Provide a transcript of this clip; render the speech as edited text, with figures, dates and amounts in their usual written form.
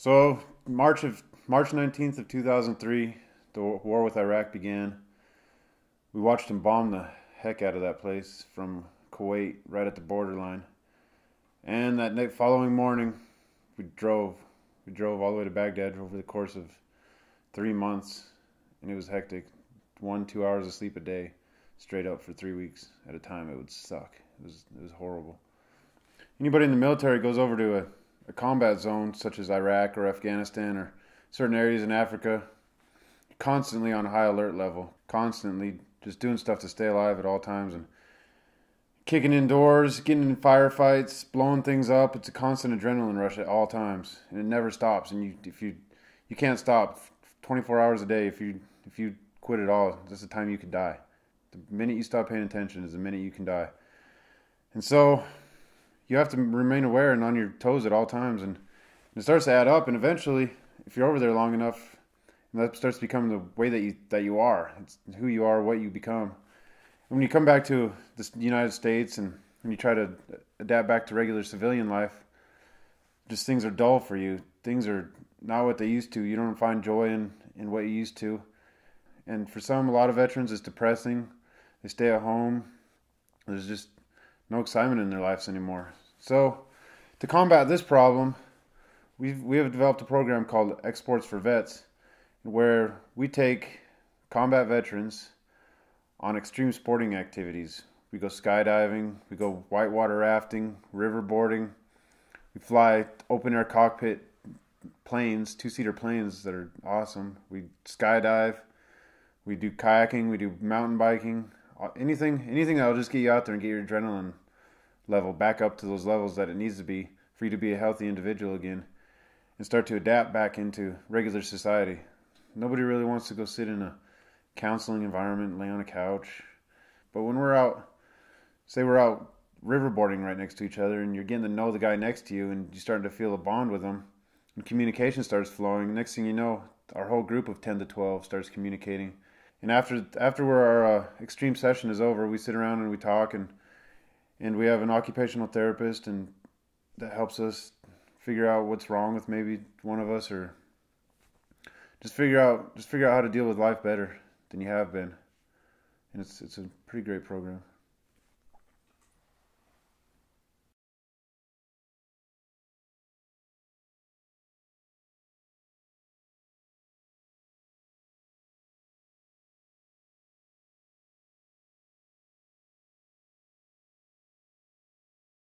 So March 19th of 2003, the war with Iraq began. We watched them bomb the heck out of that place from Kuwait, right at the borderline. And that night, following morning, we drove. We drove all the way to Baghdad over the course of 3 months, and it was hectic. 1, 2 hours of sleep a day, straight up for 3 weeks at a time. It would suck. It was horrible. Anybody in the military goes over to a combat zone such as Iraq or Afghanistan or certain areas in Africa, constantly on high alert level, constantly just doing stuff to stay alive at all times and kicking indoors, getting in firefights, blowing things up. It's a constant adrenaline rush at all times, and it never stops. And you can't stop 24 hours a day. If you quit at all, that's the time you could die. The minute you stop paying attention is the minute you can die. And so you have to remain aware and on your toes at all times, and it starts to add up. And eventually, if you're over there long enough, that starts to become the way that you are. It's who you are, what you become. And when you come back to the United States and when you try to adapt back to regular civilian life, just things are dull for you. Things are not what they used to. You don't find joy in what you used to. And for some, a lot of veterans, it's depressing. They stay at home. There's just no excitement in their lives anymore. So to combat this problem, we have developed a program called Xsports4vets, where we take combat veterans on extreme sporting activities. We go skydiving, we go whitewater rafting, river boarding. We fly open air cockpit planes, two-seater planes that are awesome. We skydive, we do kayaking, we do mountain biking, anything that'll just get you out there and get your adrenaline level back up to those levels that it needs to be for you to be a healthy individual again and start to adapt back into regular society. Nobody really wants to go sit in a counseling environment and lay on a couch. But when we're out, say we're out riverboarding right next to each other and you're getting to know the guy next to you and you're starting to feel a bond with him and communication starts flowing, next thing you know, our whole group of 10 to 12 starts communicating. And after our extreme session is over, we sit around and we talk and we have an occupational therapist and that helps us figure out what's wrong with maybe one of us, or just figure out how to deal with life better than you have been. And it's a pretty great program.